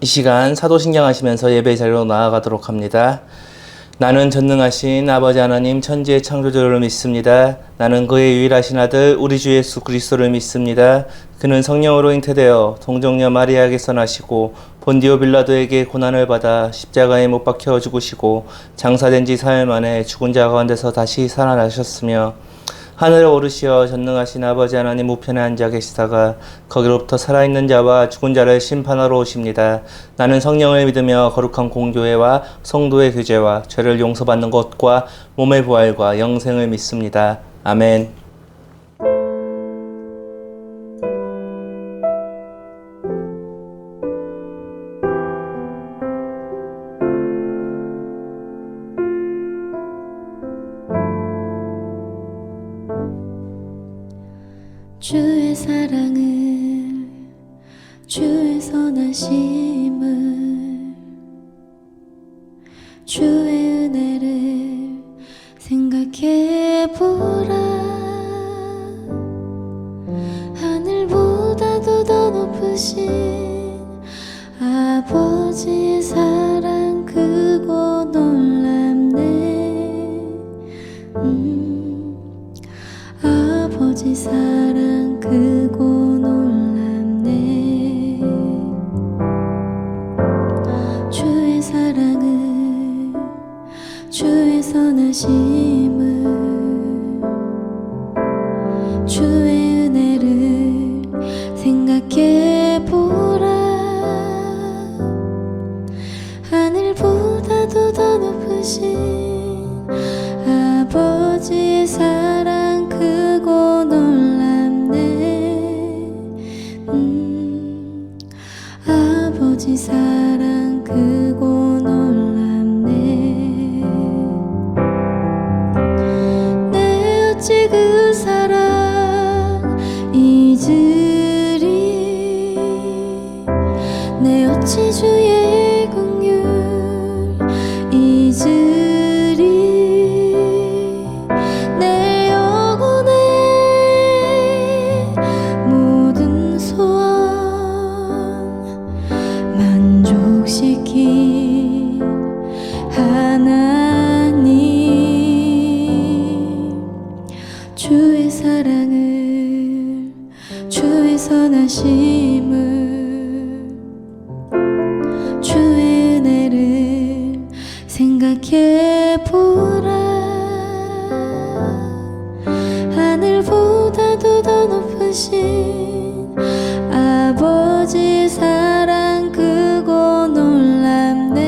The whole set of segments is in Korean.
이 시간 사도신경 하시면서 예배 자리로 나아가도록 합니다. 나는 전능하신 아버지 하나님 천지의 창조주를 믿습니다. 나는 그의 유일하신 아들 우리 주 예수 그리스도를 믿습니다. 그는 성령으로 잉태되어 동정녀 마리아에게서 나시고 본디오 빌라도에게 고난을 받아 십자가에 못 박혀 죽으시고 장사된 지 사흘 만에 죽은 자 가운데서 다시 살아나셨으며 하늘에 오르시어 전능하신 아버지 하나님 우편에 앉아 계시다가 거기로부터 살아있는 자와 죽은 자를 심판하러 오십니다. 나는 성령을 믿으며 거룩한 공교회와 성도의 교제와 죄를 용서받는 것과 몸의 부활과 영생을 믿습니다. 아멘. 주의 사랑을 주의 선하심을 주의 은혜를 생각해보라. 하늘보다도 더 높으신 아버지의 사랑 크고 놀랍네. 아버지 사랑 크고 놀랍네. 주의 사랑을 주의 선하심을 주의 은혜를 생각해보라. 하늘보다도 더 높으신 아버지의 사랑 크고 놀랍네. 아버지 사랑 크고 놀랍네. 내 어찌 그 사랑 잊으리. 내 어찌 주의 긍휼 잊으리. 내 영혼의 모든 소원 만족시킨 하나님. 주의 사랑을 주의 선하심을 주의 은혜를 생각해보라. 하늘보다도 더 높으신 아버지의 사랑 크고 놀랍네.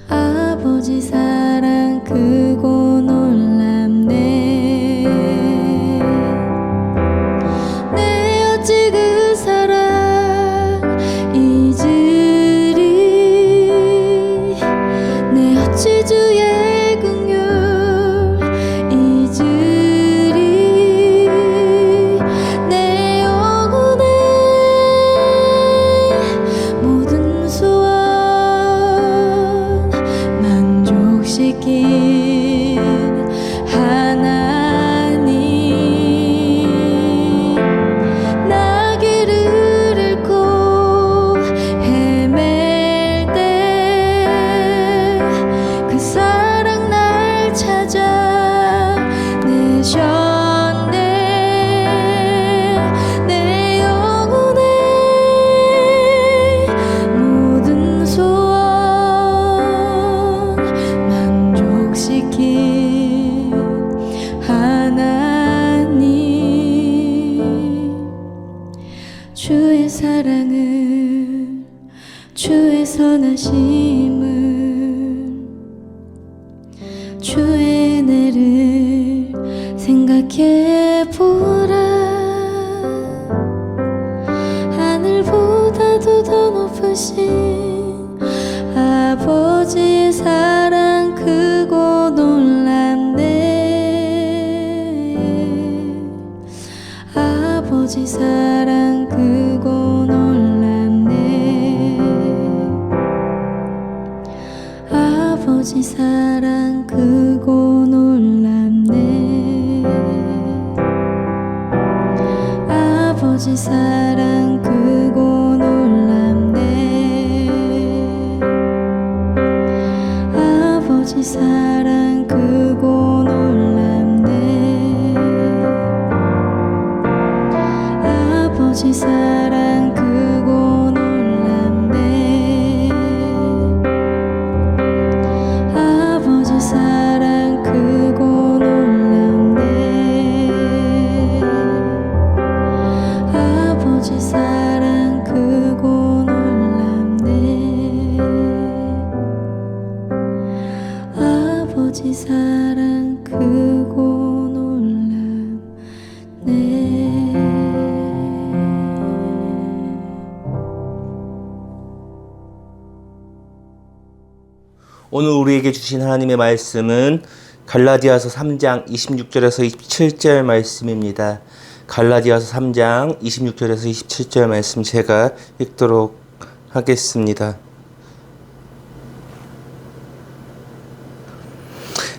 아버지 사랑 크고 놀랍네. 내 어찌 그 사랑 잊으리. 내 어찌 주의 긍휼 잊으리. 내 영혼의 모든 소원 만족시킨 하나님. 나 길을 잃고 헤맬 때 그 사랑 날 찾아내셨네. 내 영혼의 모든 소원 만족시킨 하나님. 주의 사랑을 주의 선하심을 주의 은혜를 생각해보라. 하늘보다도 더 높으신 아버지의 사랑 크고 놀랍네. 아버지 사랑 크고 놀랍네. 아버지 사랑 크고 놀랍네. 아버지 사랑 크고 아버지 사랑 크고 놀랍네. 아버지 사랑 크고 놀랍네. 아버지 사랑 크고 놀랍네. 아버지 사랑 크고 놀랍네. 오늘 우리에게 주신 하나님의 말씀은 갈라디아서 3장 26절에서 27절 말씀입니다. 갈라디아서 3장 26절에서 27절 말씀 제가 읽도록 하겠습니다.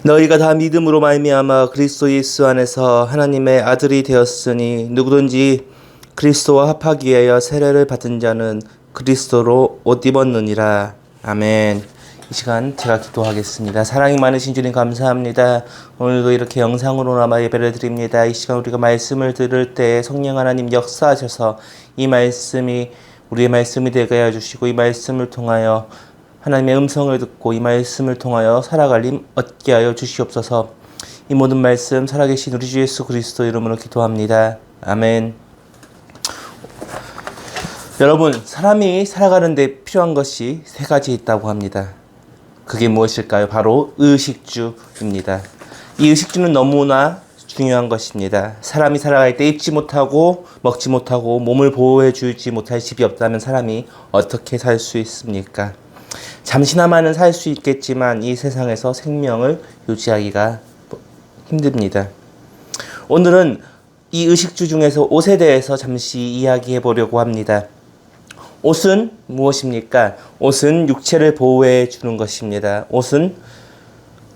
너희가 다 믿음으로 말미암아 그리스도 예수 안에서 하나님의 아들이 되었으니 누구든지 그리스도와 합하기 위하여 세례를 받은 자는 그리스도로 옷 입었느니라. 아멘. 이 시간 제가 기도하겠습니다. 사랑이 많으신 주님 감사합니다. 오늘도 이렇게 영상으로나마 예배를 드립니다. 이 시간 우리가 말씀을 들을 때 성령 하나님 역사하셔서 이 말씀이 우리의 말씀이 되게 하여 주시고 이 말씀을 통하여 하나님의 음성을 듣고 이 말씀을 통하여 살아갈 힘 얻게 하여 주시옵소서. 이 모든 말씀 살아계신 우리 주 예수 그리스도 이름으로 기도합니다. 아멘. 여러분, 사람이 살아가는데 필요한 것이 세 가지 있다고 합니다. 그게 무엇일까요? 바로 의식주입니다. 이 의식주는 너무나 중요한 것입니다. 사람이 살아갈 때 입지 못하고 먹지 못하고 몸을 보호해 주지 못할 집이 없다면 사람이 어떻게 살 수 있습니까? 잠시나마는 살 수 있겠지만 이 세상에서 생명을 유지하기가 힘듭니다. 오늘은 이 의식주 중에서 옷에 대해서 잠시 이야기해 보려고 합니다. 옷은 무엇입니까? 옷은 육체를 보호해 주는 것입니다. 옷은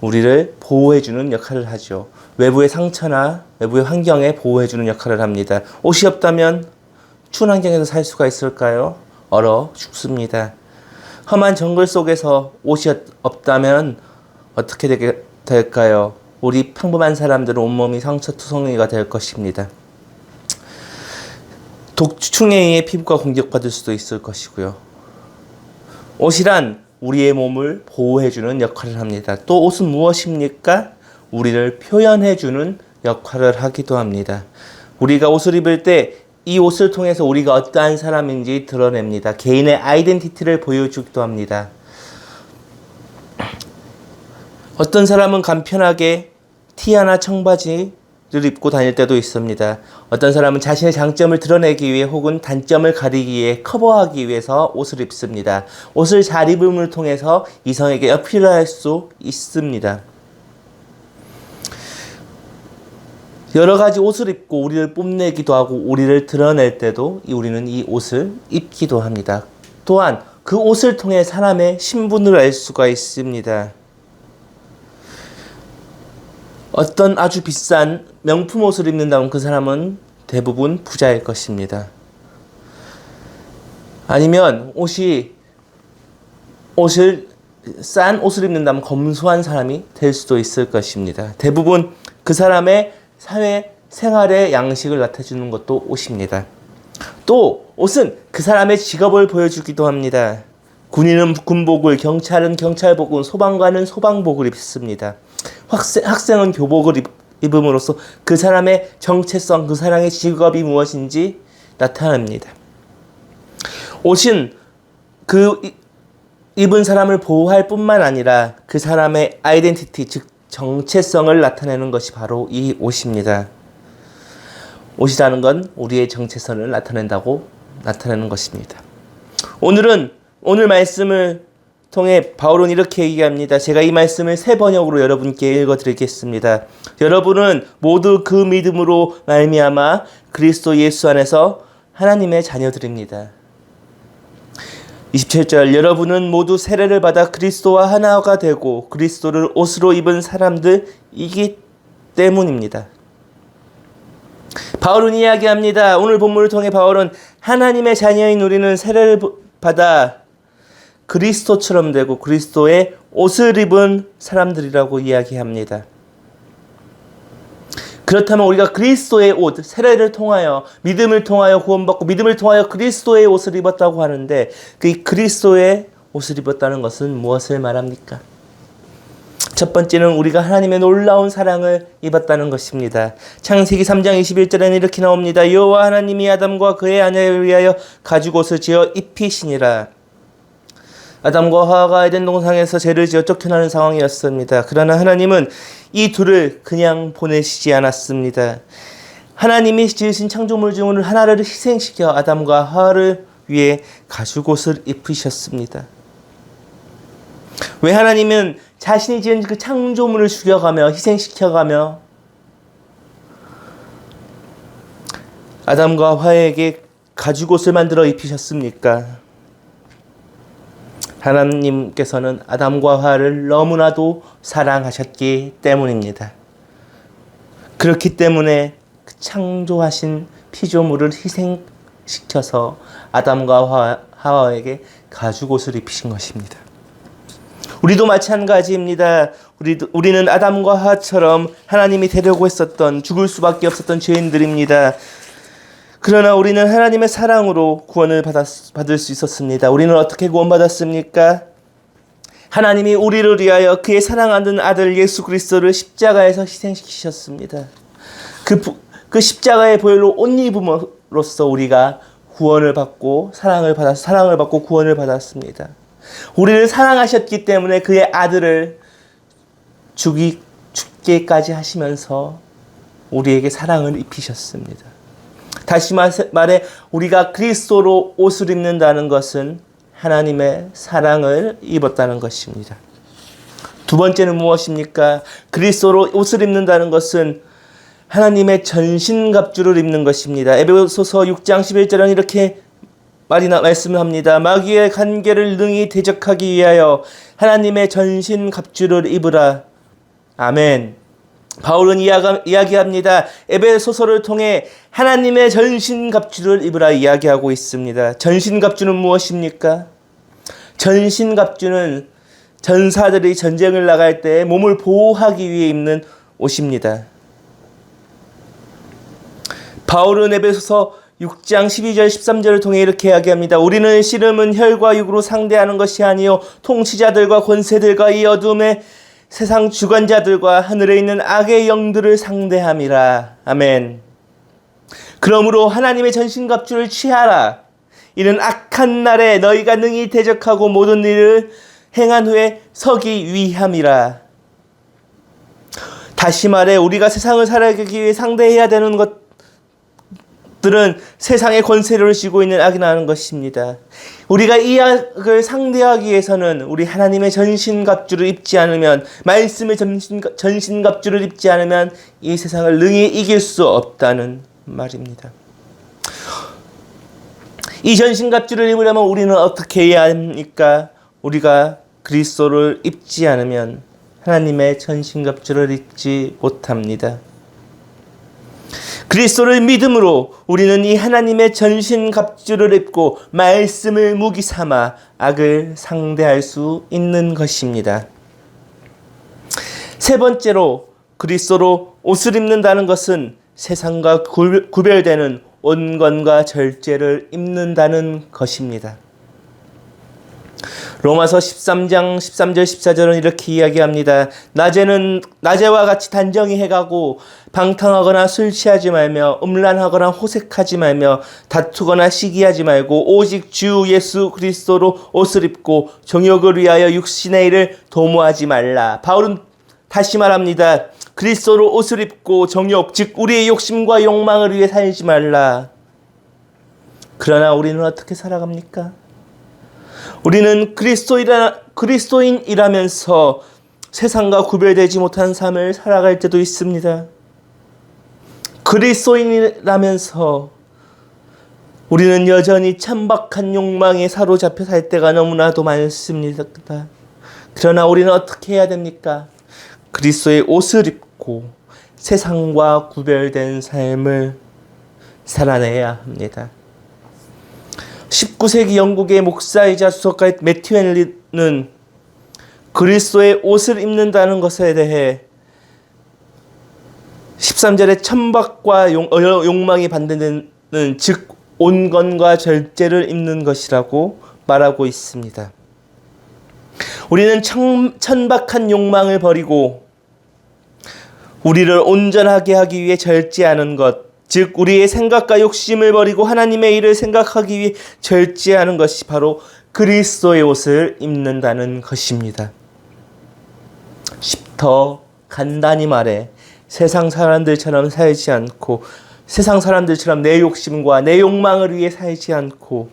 우리를 보호해 주는 역할을 하죠. 외부의 상처나 외부의 환경에 보호해 주는 역할을 합니다. 옷이 없다면 추운 환경에서 살 수가 있을까요? 얼어 죽습니다. 험한 정글 속에서 옷이 없다면 어떻게 될까요? 우리 평범한 사람들은 온몸이 상처투성이가 될 것입니다. 독충에 의해 피부가 공격받을 수도 있을 것이고요. 옷이란 우리의 몸을 보호해주는 역할을 합니다. 또 옷은 무엇입니까? 우리를 표현해주는 역할을 하기도 합니다. 우리가 옷을 입을 때 이 옷을 통해서 우리가 어떠한 사람인지 드러냅니다. 개인의 아이덴티티를 보여주기도 합니다. 어떤 사람은 간편하게 티 하나 청바지를 입고 다닐 때도 있습니다. 어떤 사람은 자신의 장점을 드러내기 위해 혹은 단점을 가리기 위해 커버하기 위해서 옷을 입습니다. 옷을 잘 입음을 통해서 이성에게 어필을 할 수 있습니다. 여러 가지 옷을 입고 우리를 뽐내기도 하고 우리를 드러낼 때도 우리는 이 옷을 입기도 합니다. 또한 그 옷을 통해 사람의 신분을 알 수가 있습니다. 어떤 아주 비싼 명품 옷을 입는다면 그 사람은 대부분 부자일 것입니다. 아니면 싼 옷을 입는다면 검소한 사람이 될 수도 있을 것입니다. 대부분 그 사람의 사회 생활의 양식을 나타주는 것도 옷입니다. 또 옷은 그 사람의 직업을 보여주기도 합니다. 군인은 군복을, 경찰은 경찰복을, 소방관은 소방복을 입습니다. 학생은 교복을 입음으로써 그 사람의 정체성, 그 사람의 직업이 무엇인지 나타냅니다. 옷은 그 입은 사람을 보호할 뿐만 아니라 그 사람의 아이덴티티, 즉 정체성을 나타내는 것이 바로 이 옷입니다. 옷이라는 건 우리의 정체성을 나타내는 것입니다. 오늘 말씀을 통해 바울은 이렇게 얘기합니다. 제가 이 말씀을 세 번역으로 여러분께 읽어드리겠습니다. 여러분은 모두 그 믿음으로 말미암아 그리스도 예수 안에서 하나님의 자녀들입니다. 27절 여러분은 모두 세례를 받아 그리스도와 하나가 되고 그리스도를 옷으로 입은 사람들이기 때문입니다. 바울은 이야기합니다. 오늘 본문을 통해 바울은 하나님의 자녀인 우리는 세례를 받아 그리스도처럼 되고 그리스도의 옷을 입은 사람들이라고 이야기합니다. 그렇다면 우리가 그리스도의 옷, 세례를 통하여 믿음을 통하여 구원받고 믿음을 통하여 그리스도의 옷을 입었다고 하는데 그 그리스도의 옷을 입었다는 것은 무엇을 말합니까? 첫 번째는 우리가 하나님의 놀라운 사랑을 입었다는 것입니다. 창세기 3장 21절에는 이렇게 나옵니다. 여호와 하나님이 아담과 그의 아내를 위하여 가죽옷을 지어 입히시니라. 아담과 하와가 에덴 동산에서 죄를 지어 쫓겨나는 상황이었습니다. 그러나 하나님은 이 둘을 그냥 보내시지 않았습니다. 하나님이 지으신 창조물 중 하나를 희생시켜 아담과 하와를 위해 가죽옷을 입히셨습니다. 왜 하나님은 자신이 지은 그 창조물을 죽여가며 희생시켜가며 아담과 하와에게 가죽옷을 만들어 입히셨습니까? 하나님께서는 아담과 하와를 너무나도 사랑하셨기 때문입니다. 그렇기 때문에 그 창조하신 피조물을 희생시켜서 아담과 하와에게 가죽옷을 입히신 것입니다. 우리도 마찬가지입니다. 우리는 아담과 하와처럼 하나님이 되려고 했었던 죽을 수밖에 없었던 죄인들입니다. 그러나 우리는 하나님의 사랑으로 구원을 받을 수 있었습니다. 우리는 어떻게 구원받았습니까? 하나님이 우리를 위하여 그의 사랑하는 아들 예수 그리스도를 십자가에서 희생시키셨습니다. 그 십자가의 보혈로 옷 입음으로써 우리가 구원을 받고 사랑을 받고 구원을 받았습니다. 우리를 사랑하셨기 때문에 그의 아들을 죽게까지 하시면서 우리에게 사랑을 입히셨습니다. 다시 말해 우리가 그리스도로 옷을 입는다는 것은 하나님의 사랑을 입었다는 것입니다. 두 번째는 무엇입니까? 그리스도로 옷을 입는다는 것은 하나님의 전신갑주를 입는 것입니다. 에베소서 6장 11절은 이렇게 말씀을 합니다. 마귀의 간계를 능히 대적하기 위하여 하나님의 전신갑주를 입으라. 아멘. 바울은 이야기합니다. 에베소서를 통해 하나님의 전신갑주를 입으라 이야기하고 있습니다. 전신갑주는 무엇입니까? 전신갑주는 전사들이 전쟁을 나갈 때 몸을 보호하기 위해 입는 옷입니다. 바울은 에베소서 6장 12절 13절을 통해 이렇게 이야기합니다. 우리는 씨름은 혈과 육으로 상대하는 것이 아니요 통치자들과 권세들과 이 어둠의 세상 주관자들과 하늘에 있는 악의 영들을 상대함이라. 아멘. 그러므로 하나님의 전신갑주를 취하라. 이는 악한 날에 너희가 능히 대적하고 모든 일을 행한 후에 서기 위함이라. 다시 말해 우리가 세상을 살아가기 위해 상대해야 되는 것들은 세상의 권세를 쥐고 있는 악이라는 것입니다. 우리가 이 악을 상대하기 위해서는 우리 하나님의 전신갑주를 입지 않으면, 말씀의 전신갑주를 입지 않으면 이 세상을 능히 이길 수 없다는 말입니다. 이 전신갑주를 입으려면 우리는 어떻게 해야 합니까? 우리가 그리스도를 입지 않으면 하나님의 전신갑주를 입지 못합니다. 그리스도를 믿음으로 우리는 이 하나님의 전신갑주를 입고 말씀을 무기 삼아 악을 상대할 수 있는 것입니다. 세 번째로 그리스도로 옷을 입는다는 것은 세상과 구별되는 온건과 절제를 입는다는 것입니다. 로마서 13장 13절 14절은 이렇게 이야기합니다. 낮에와 같이 단정히 해가고 방탕하거나 술 취하지 말며 음란하거나 호색하지 말며 다투거나 시기하지 말고 오직 주 예수 그리스도로 옷을 입고 정욕을 위하여 육신의 일을 도모하지 말라. 바울은 다시 말합니다. 그리스도로 옷을 입고 정욕, 즉 우리의 욕심과 욕망을 위해 살지 말라. 그러나 우리는 어떻게 살아갑니까? 우리는 그리스도인이라면서 세상과 구별되지 못한 삶을 살아갈 때도 있습니다. 그리스도인이라면서 우리는 여전히 천박한 욕망에 사로잡혀 살 때가 너무나도 많습니다. 그러나 우리는 어떻게 해야 됩니까? 그리스도의 옷을 입고 세상과 구별된 삶을 살아내야 합니다. 19세기 영국의 목사이자 주석가 매튜 헨리는 그리스도의 옷을 입는다는 것에 대해 13절에 천박과 욕망이 반대되는 즉 온건과 절제를 입는 것이라고 말하고 있습니다. 우리는 천박한 욕망을 버리고 우리를 온전하게 하기 위해 절제하는 것, 즉 우리의 생각과 욕심을 버리고 하나님의 일을 생각하기 위해 절제하는 것이 바로 그리스도의 옷을 입는다는 것입니다. 더 간단히 말해 세상 사람들처럼 살지 않고 세상 사람들처럼 내 욕심과 내 욕망을 위해 살지 않고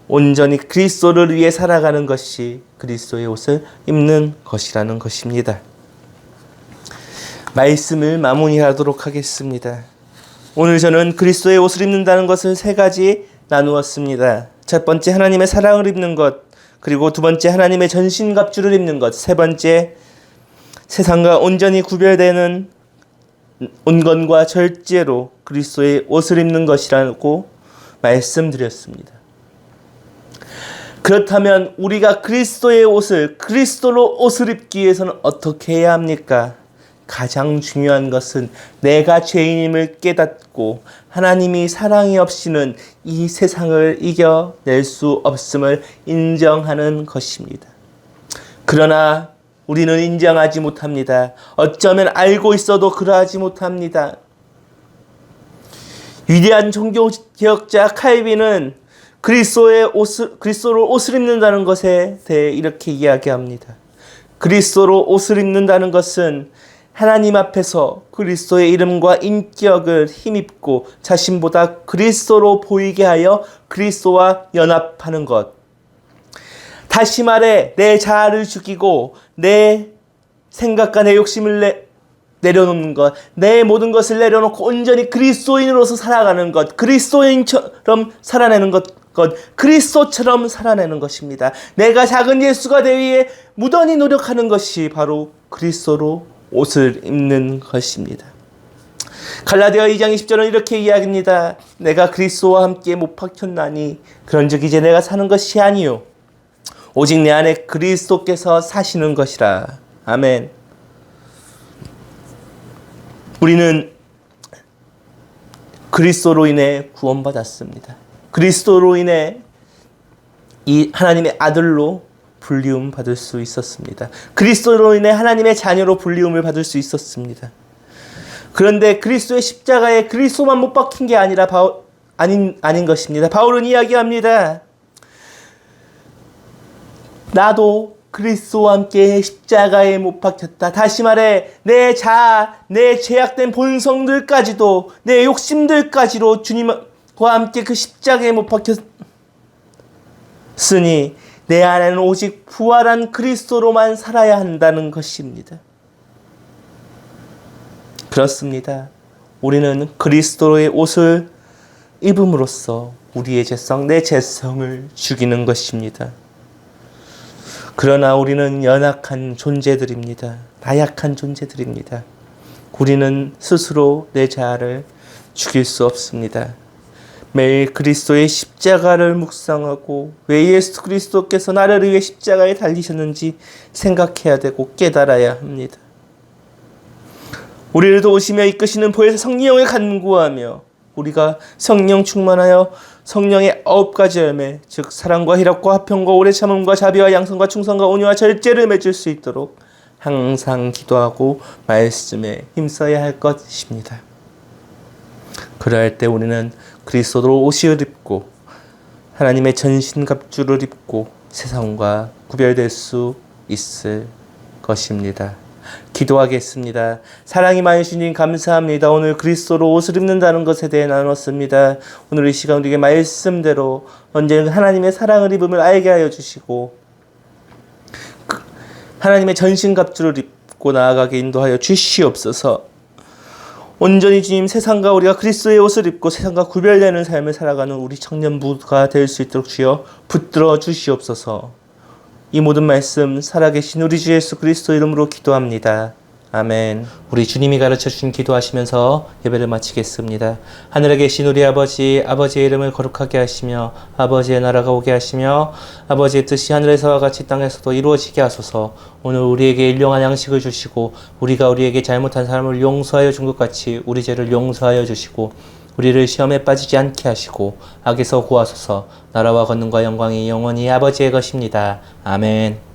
온전히 그리스도를 위해 살아가는 것이 그리스도의 옷을 입는 것이라는 것입니다. 말씀을 마무리하도록 하겠습니다. 오늘 저는 그리스도의 옷을 입는다는 것을 세 가지 나누었습니다. 첫 번째, 하나님의 사랑을 입는 것. 그리고 두 번째, 하나님의 전신갑주를 입는 것. 세 번째, 세상과 온전히 구별되는 온건과 절제로 그리스도의 옷을 입는 것이라고 말씀드렸습니다. 그렇다면 우리가 그리스도의 옷을, 그리스도로 옷을 입기 위해서는 어떻게 해야 합니까? 가장 중요한 것은 내가 죄인임을 깨닫고 하나님이 사랑이 없이는 이 세상을 이겨낼 수 없음을 인정하는 것입니다. 그러나 우리는 인정하지 못합니다. 어쩌면 알고 있어도 그러하지 못합니다. 위대한 종교개혁자 칼빈은 그리스도로 옷을 입는다는 것에 대해 이렇게 이야기합니다. 그리스도로 옷을 입는다는 것은 하나님 앞에서 그리스도의 이름과 인격을 힘입고 자신보다 그리스도로 보이게 하여 그리스도와 연합하는 것. 다시 말해 내 자아를 죽이고 내 생각과 내 욕심을 내려놓는 것, 내 모든 것을 내려놓고 온전히 그리스도인으로서 살아가는 것, 그리스도인처럼 살아내는 것, 그리스도처럼 살아내는 것입니다. 내가 작은 예수가 되기 위해 무던히 노력하는 것이 바로 그리스도로 옷을 입는 것입니다. 갈라디아 2장 20절은 이렇게 이야기합니다. 내가 그리스도와 함께 못 박혔나니 그런즉 이제 내가 사는 것이 아니요 오직 내 안에 그리스도께서 사시는 것이라. 아멘. 우리는 그리스도로 인해 구원받았습니다. 그리스도로 인해 이 하나님의 아들로 불리움 받을 수 있었습니다. 그리스도로 인해 하나님의 자녀로 불리움을 받을 수 있었습니다. 그런데 그리스도의 십자가에 그리스도만 못 박힌 게 아니라 아닌 것입니다. 바울은 이야기합니다. 나도 그리스도와 함께 십자가에 못 박혔다. 다시 말해 내 자아, 내 죄악된 본성들까지도 내 욕심들까지도 주님과 함께 그 십자가에 못 박혔으니 내 안에는 오직 부활한 그리스도로만 살아야 한다는 것입니다. 그렇습니다. 우리는 그리스도의 옷을 입음으로써 우리의 죄성, 내 죄성을 죽이는 것입니다. 그러나 우리는 연약한 존재들입니다. 나약한 존재들입니다. 우리는 스스로 내 자아를 죽일 수 없습니다. 매일 그리스도의 십자가를 묵상하고 왜 예수 그리스도께서 나를 위해 십자가에 달리셨는지 생각해야 되고 깨달아야 합니다. 우리를 도우시며 이끄시는 보혜사 성령을 간구하며 우리가 성령 충만하여 성령의 9가지 열매, 즉 사랑과 희락과 화평과 오래 참음과 자비와 양선과 충성과 온유와 절제를 맺을 수 있도록 항상 기도하고 말씀에 힘써야 할 것입니다. 그럴 때 우리는 그리스도로 옷을 입고 하나님의 전신갑주를 입고 세상과 구별될 수 있을 것입니다. 기도하겠습니다. 사랑이 많으신 주님 감사합니다. 오늘 그리스도로 옷을 입는다는 것에 대해 나눴습니다. 오늘 이 시간 우리에게 말씀대로 언제나 하나님의 사랑을 입음을 알게 하여 주시고 하나님의 전신갑주를 입고 나아가게 인도하여 주시옵소서. 온전히 주님 세상과 우리가 그리스도의 옷을 입고 세상과 구별되는 삶을 살아가는 우리 청년부가 될 수 있도록 주여 붙들어 주시옵소서. 이 모든 말씀 살아계신 우리 주 예수 그리스도 이름으로 기도합니다. 아멘. 우리 주님이 가르쳐 주신 기도하시면서 예배를 마치겠습니다. 하늘에 계신 우리 아버지, 아버지의 이름을 거룩하게 하시며 아버지의 나라가 오게 하시며 아버지의 뜻이 하늘에서와 같이 땅에서도 이루어지게 하소서. 오늘 우리에게 일용할 양식을 주시고 우리가 우리에게 잘못한 사람을 용서하여 준 것 같이 우리 죄를 용서하여 주시고 우리를 시험에 빠지지 않게 하시고 악에서 구하소서. 나라와 권능과 영광이 영원히 아버지의 것입니다. 아멘.